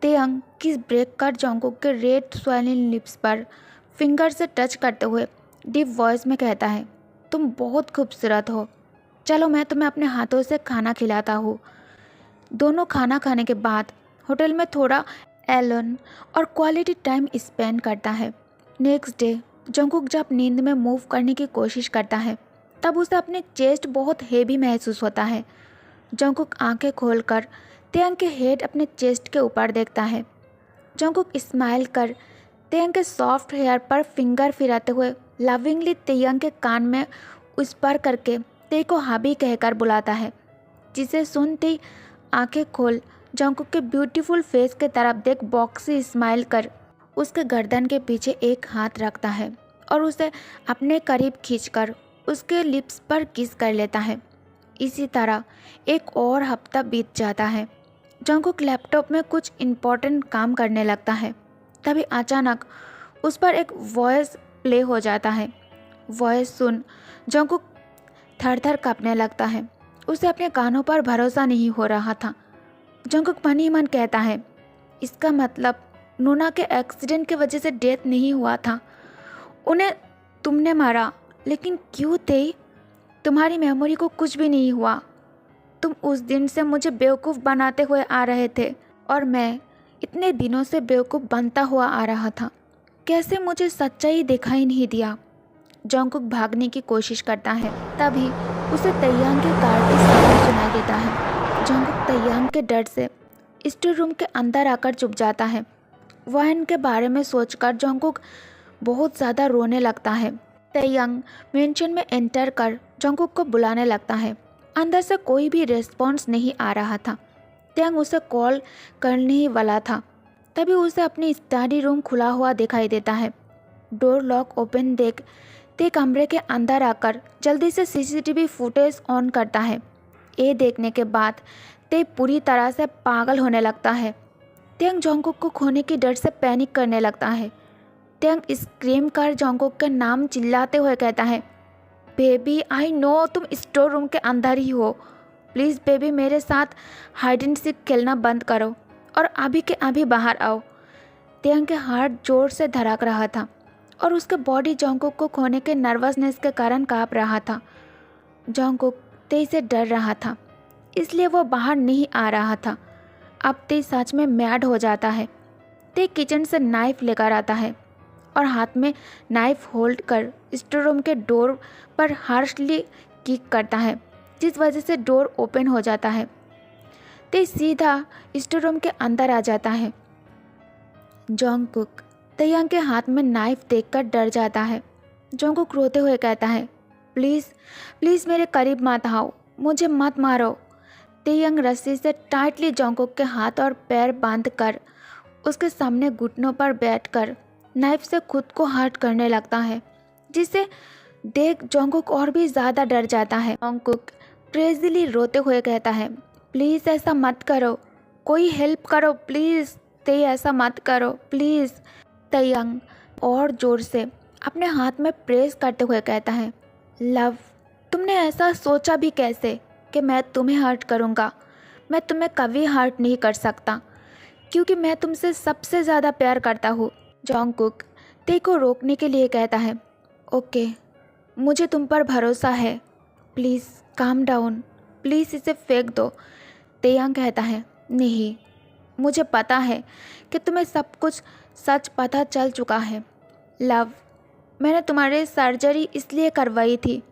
तेयंग किस ब्रेक कर जंगकुक के रेड स्वेलिंग लिप्स पर फिंगर से टच करते हुए डीप वॉइस में कहता है, तुम बहुत खूबसूरत हो। चलो मैं तुम्हें अपने हाथों से खाना खिलाता हूँ। दोनों खाना खाने के बाद होटल में थोड़ा एलन और क्वालिटी टाइम स्पेंड करता है। नेक्स्ट डे जंगकुक जब नींद में मूव करने की कोशिश करता है तब उसे अपनी चेस्ट बहुत हेवी महसूस होता है। जंगकुक आंखें खोलकर तेयंग के हेड अपने चेस्ट के ऊपर देखता है। जंगकुक स्माइल कर तेयंग के सॉफ्ट हेयर पर फिंगर फिराते हुए लविंगली तेयंग के कान में उस्पर करके ते को हाबी कहकर बुलाता है, जिसे सुनते आंखें खोल जंगकुक के ब्यूटीफुल फेस के तरफ देख बॉक्सी स्माइल कर उसके गर्दन के पीछे एक हाथ रखता है और उसे अपने करीब खींचकर उसके लिप्स पर किस कर लेता है। इसी तरह एक और हफ्ता बीत जाता है। जंगकुक लैपटॉप में कुछ इम्पोर्टेंट काम करने लगता है। तभी अचानक उस पर एक वॉइस प्ले हो जाता है। वॉइस सुन जंगकुक थर थर कांपने लगता है। उसे अपने कानों पर भरोसा नहीं हो रहा था। जंगकुक मन ही मन कहता है, इसका मतलब नूना के एक्सीडेंट की वजह से डेथ नहीं हुआ था। उन्हें तुमने मारा, लेकिन क्यों थे? तुम्हारी मेमोरी को कुछ भी नहीं हुआ। तुम उस दिन से मुझे बेवकूफ़ बनाते हुए आ रहे थे और मैं इतने दिनों से बेवकूफ़ बनता हुआ आ रहा था। कैसे मुझे सच्चाई दिखाई नहीं दिया? जंगकुक भागने की कोशिश करता है। तभी उसे तैयांग के कार की साउंड सुनाई देता है। जंगकुक तैयांग के डर से स्टोर रूम के अंदर आकर चुप जाता है। वायन के बारे में सोचकर जंगकुक बहुत ज़्यादा रोने लगता है। तैयांग मेंशन में एंटर कर जंगकुक को बुलाने लगता है। अंदर से कोई भी रिस्पॉन्स नहीं आ रहा था। तैयांग उसे कॉल करने ही वाला था, तभी उसे अपनी स्टडी रूम खुला हुआ दिखाई देता है। डोर लॉक ओपन देख ते कमरे के अंदर आकर जल्दी से सीसीटीवी फुटेज ऑन करता है। ये देखने के बाद ते पूरी तरह से पागल होने लगता है। तैयांग जंगकुक को खोने की डर से पैनिक करने लगता है। तैयांग स्क्रीम कर जंगकुक के नाम चिल्लाते हुए कहता है, बेबी आई नो तुम स्टोर रूम के अंदर ही हो। प्लीज़ बेबी मेरे साथ हाइड एंड सीक खेलना बंद करो और अभी के अभी बाहर आओ। तैयांग के हार्ट जोर से धड़क रहा था और उसके बॉडी जंगकुक को खोने के नर्वसनेस के कारण काँप रहा था। जंगकुक ते से डर रहा था, इसलिए वो बाहर नहीं आ रहा था। अब ते सच में मैड हो जाता है। ते किचन से नाइफ लेकर आता है और हाथ में नाइफ होल्ड कर स्टोर रूम के डोर पर हार्शली किक करता है, जिस वजह से डोर ओपन हो जाता है। ते सीधा स्टोर रूम के अंदर आ जाता है। जंगकुक तैयांग के हाथ में नाइफ देखकर डर जाता है। जंगकुक रोते हुए कहता है, प्लीज़ प्लीज़ मेरे करीब मत आओ, मुझे मत मारो। तैयांग रस्सी से टाइटली जंगकुक के हाथ और पैर बांध कर उसके सामने घुटनों पर बैठकर नाइफ से खुद को हर्ट करने लगता है, जिसे देख जंगकुक और भी ज़्यादा डर जाता है। जंगकुक क्रेजीली रोते हुए कहता है, प्लीज़ ऐसा मत करो, कोई हेल्प करो प्लीज़। ते ऐसा मत करो प्लीज़। तैयांग और ज़ोर से अपने हाथ में प्रेस करते हुए कहता है, लव तुमने ऐसा सोचा भी कैसे कि मैं तुम्हें हर्ट करूँगा? मैं तुम्हें कभी हर्ट नहीं कर सकता, क्योंकि मैं तुमसे सबसे ज़्यादा प्यार करता हूँ। जंगकुक ते को रोकने के लिए कहता है, ओके मुझे तुम पर भरोसा है, प्लीज़ काम डाउन, प्लीज़ इसे फेंक दो। तैयांग कहता है, नहीं मुझे पता है कि तुम्हें सब कुछ सच पता चल चुका है। लव मैंने तुम्हारी सर्जरी इसलिए करवाई थी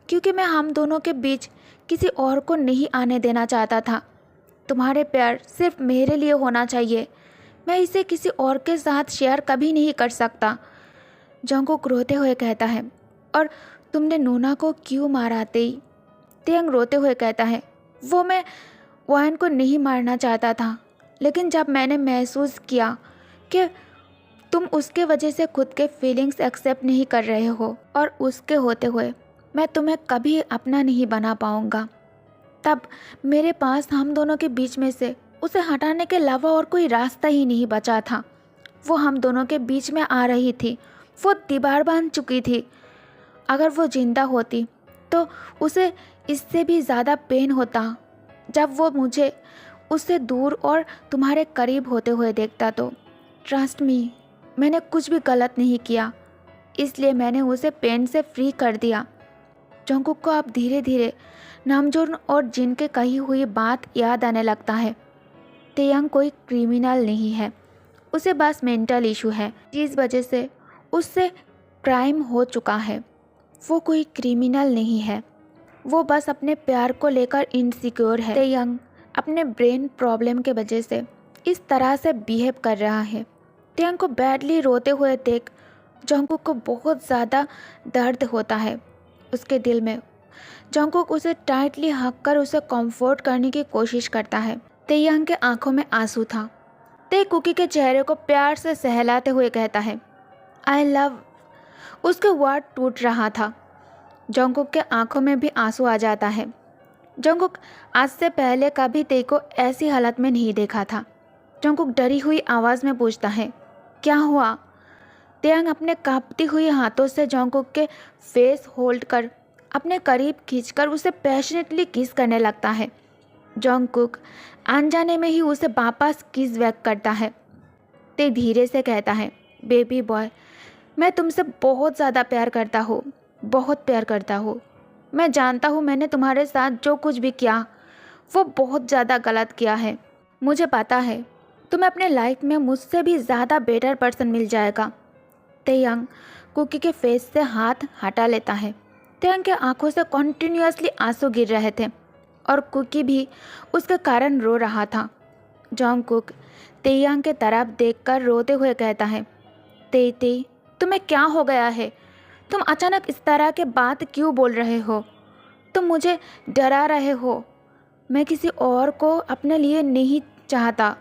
क्योंकि मैं हम दोनों के बीच किसी और को नहीं आने देना चाहता था। तुम्हारे प्यार सिर्फ मेरे लिए होना चाहिए, मैं इसे किसी और के साथ शेयर कभी नहीं कर सकता। जंगकुक रोते हुए कहता है, और तुमने नूना को क्यों मारा तेई? तैयांग रोते हुए कहता है, वो मैं वायन को नहीं मारना चाहता था, लेकिन जब मैंने महसूस किया कि तुम उसके वजह से खुद के फीलिंग्स एक्सेप्ट नहीं कर रहे हो और उसके होते हुए मैं तुम्हें कभी अपना नहीं बना पाऊँगा, तब मेरे पास हम दोनों के बीच में से उसे हटाने के अलावा और कोई रास्ता ही नहीं बचा था। वो हम दोनों के बीच में आ रही थी, वो दीवार बांध चुकी थी। अगर वो जिंदा होती तो उसे इससे भी ज़्यादा पेन होता जब वो मुझे उससे दूर और तुम्हारे करीब होते हुए देखता तो। ट्रस्ट मी, मैंने कुछ भी गलत नहीं किया, इसलिए मैंने उसे पेन से फ्री कर दिया। जंगकुक को अब धीरे धीरे नामजोन और जिन के कही हुई बात याद आने लगता है। तेयंग कोई क्रिमिनल नहीं है, उसे बस मेंटल इशू है जिस वजह से उससे क्राइम हो चुका है। वो कोई क्रिमिनल नहीं है, वो बस अपने प्यार को लेकर इनसिक्योर है। तेयंग अपने ब्रेन प्रॉब्लम के वजह से इस तरह से बिहेव कर रहा है। तेयंग को बैडली रोते हुए देख जंगकुक को बहुत ज़्यादा दर्द होता है उसके दिल में। जंगकुक उसे टाइटली हक कर उसे कंफर्ट करने की कोशिश करता है। तेयंग के आंखों में आंसू था। ते कुकी के चेहरे को प्यार से सहलाते हुए कहता है, आई लव। उसके वर्ड टूट रहा था। जंगकुक के आंखों में भी आंसू आ जाता है। जंगकुक आज से पहले कभी ते को ऐसी हालत में नहीं देखा था। जंगकुक डरी हुई आवाज़ में पूछता है, क्या हुआ? तेयंग अपने कांपती हुई हाथों से जंगकुक के फेस होल्ड कर अपने करीब खींचकर उसे पैशनेटली किस करने लगता है। जंगकुक अनजाने में ही उसे वापस किस बैक करता है। ते धीरे से कहता है, बेबी बॉय, मैं तुमसे बहुत ज़्यादा प्यार करता हूँ, बहुत प्यार करता हूँ। मैं जानता हूँ मैंने तुम्हारे साथ जो कुछ भी किया वो बहुत ज़्यादा गलत किया है। मुझे पता है तुम्हें अपने लाइफ में मुझसे भी ज़्यादा बेटर पर्सन मिल जाएगा। तेयंग कुकी के फेस से हाथ हटा लेता है। तेयंग के आंखों से कॉन्टिन्यूसली आंसू गिर रहे थे और कुकी भी उसके कारण रो रहा था। जंगकुक तेयंग के तरफ देखकर रोते हुए कहता है, ते तुम्हें क्या हो गया है? तुम अचानक इस तरह के बात क्यों बोल रहे हो? तुम मुझे डरा रहे हो। मैं किसी और को अपने लिए नहीं चाहता।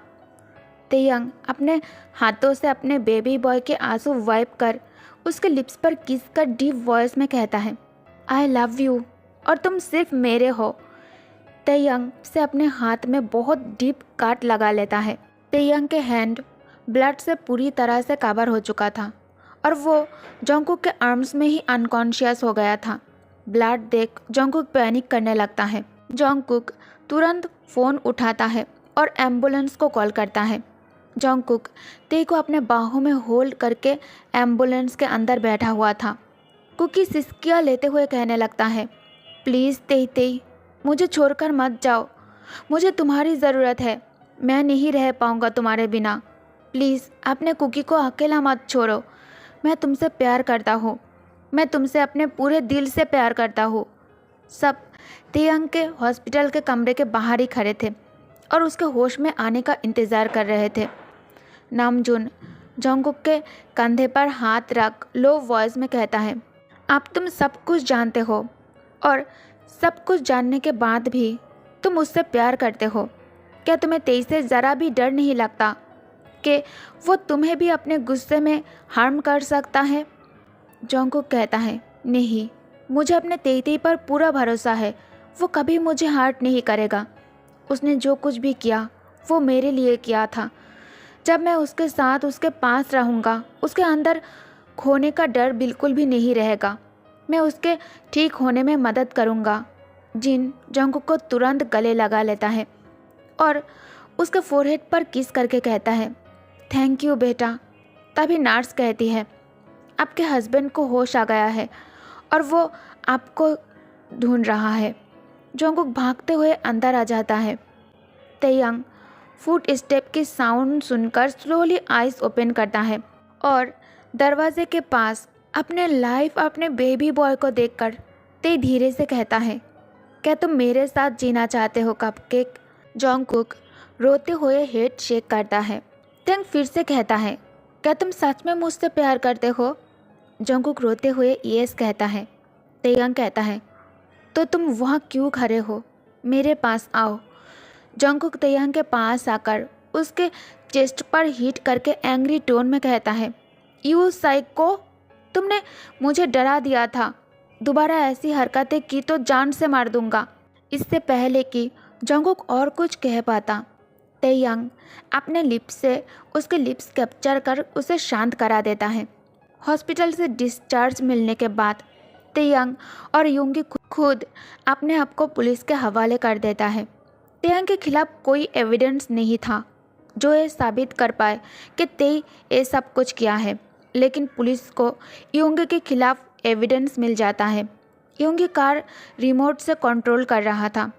तेयंग अपने हाथों से अपने बेबी बॉय के आंसू वाइप कर उसके लिप्स पर किस कर डीप वॉइस में कहता है, आई लव यू और तुम सिर्फ मेरे हो। तेयंग से अपने हाथ में बहुत डीप काट लगा लेता है। तेयंग के हैंड ब्लड से पूरी तरह से कवर हो चुका था और वो जंगकुक के आर्म्स में ही अनकॉन्शियस हो गया था। ब्लड देख जंगकुक पैनिक करने लगता है। जंगकुक तुरंत फ़ोन उठाता है और एम्बुलेंस को कॉल करता है। जंगकुक ते को अपने बाहों में होल्ड करके एम्बुलेंस के अंदर बैठा हुआ था। कुकी सिसकियाँ लेते हुए कहने लगता है, प्लीज़ ते मुझे छोड़कर मत जाओ, मुझे तुम्हारी ज़रूरत है, मैं नहीं रह पाऊँगा तुम्हारे बिना। प्लीज़ अपने कुकी को अकेला मत छोड़ो, मैं तुमसे प्यार करता हूँ, मैं तुमसे अपने पूरे दिल से प्यार करता हूँ। सब तेयंग के हॉस्पिटल के कमरे के बाहर ही खड़े थे और उसके होश में आने का इंतज़ार कर रहे थे। नामजुन जंगकुक के कंधे पर हाथ रख लो वॉइस में कहता है, अब तुम सब कुछ जानते हो और सब कुछ जानने के बाद भी तुम उससे प्यार करते हो। क्या तुम्हें तेज से ज़रा भी डर नहीं लगता कि वो तुम्हें भी अपने गुस्से में हार्म कर सकता है? जंगकुक कहता है, नहीं, मुझे अपने तेई पर पूरा भरोसा है, वो कभी मुझे हर्ट नहीं करेगा। उसने जो कुछ भी किया वो मेरे लिए किया था। जब मैं उसके साथ उसके पास रहूँगा उसके अंदर खोने का डर बिल्कुल भी नहीं रहेगा। मैं उसके ठीक होने में मदद करूँगा। जिन जंगकुक को तुरंत गले लगा लेता है और उसके फोरहेड पर किस करके कहता है, थैंक यू बेटा। तभी नर्स कहती है, आपके हस्बैंड को होश आ गया है और वो आपको ढूंढ रहा है। जंगकुक भागते हुए अंदर आ जाता है। तेयंग फुट स्टेप की साउंड सुनकर स्लोली आइज ओपन करता है और दरवाजे के पास अपने लाइफ अपने बेबी बॉय को देखकर ते धीरे से कहता है, क्या तुम मेरे साथ जीना चाहते हो कपकेक? जंगकुक रोते हुए हेड शेक करता है। तेयंग फिर से कहता है, क्या तुम सच में मुझसे प्यार करते हो? जंगकुक रोते हुए यस कहता है। तेयंग कहता है, तो तुम वहाँ क्यों खड़े हो? मेरे पास आओ। जंगकुक तेयंग के पास आकर उसके चेस्ट पर हिट करके एंग्री टोन में कहता है, यू साइको, तुमने मुझे डरा दिया था। दोबारा ऐसी हरकतें की तो जान से मार दूंगा। इससे पहले कि जंगकुक और कुछ कह पाता, तेयंग अपने लिप्स से उसके लिप्स कैप्चर कर उसे शांत करा देता है। हॉस्पिटल से डिस्चार्ज मिलने के बाद तेयंग और युंगी खुद अपने आप को पुलिस के हवाले कर देता है। तेयंग के खिलाफ कोई एविडेंस नहीं था जो ये साबित कर पाए कि तेई ये सब कुछ किया है, लेकिन पुलिस को योंग के खिलाफ एविडेंस मिल जाता है। योंग कार रिमोट से कंट्रोल कर रहा था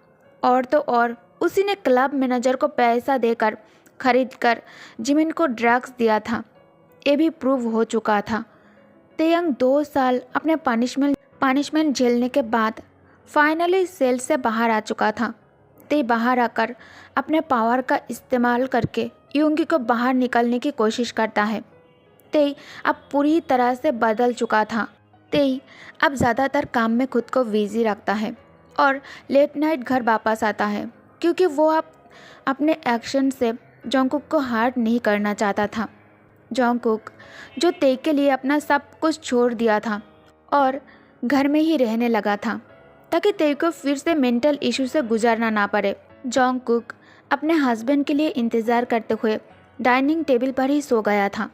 और तो और उसी ने क्लब मैनेजर को पैसा देकर खरीद कर जिमिन को ड्रग्स दिया था। ये भी प्रूव हो चुका था। तेयंग 2 साल अपने पनिशमेंट झेलने के बाद फाइनली सेल से बाहर आ चुका था। ते बाहर आकर अपने पावर का इस्तेमाल करके योंगी को बाहर निकलने की कोशिश करता है। ते अब पूरी तरह से बदल चुका था। ते अब ज़्यादातर काम में खुद को बिजी रखता है और लेट नाइट घर वापस आता है, क्योंकि वो अब अपने एक्शन से जोंगकुक को हार्ट नहीं करना चाहता था। जोंगकुक जो ते के लिए अपना सब कुछ छोड़ दिया था और घर में ही रहने लगा था ताकि ते को फिर से मेंटल इशू से गुजरना ना पड़े। जोंगकुक अपने हस्बैंड के लिए इंतज़ार करते हुए डाइनिंग टेबल पर ही सो गया था।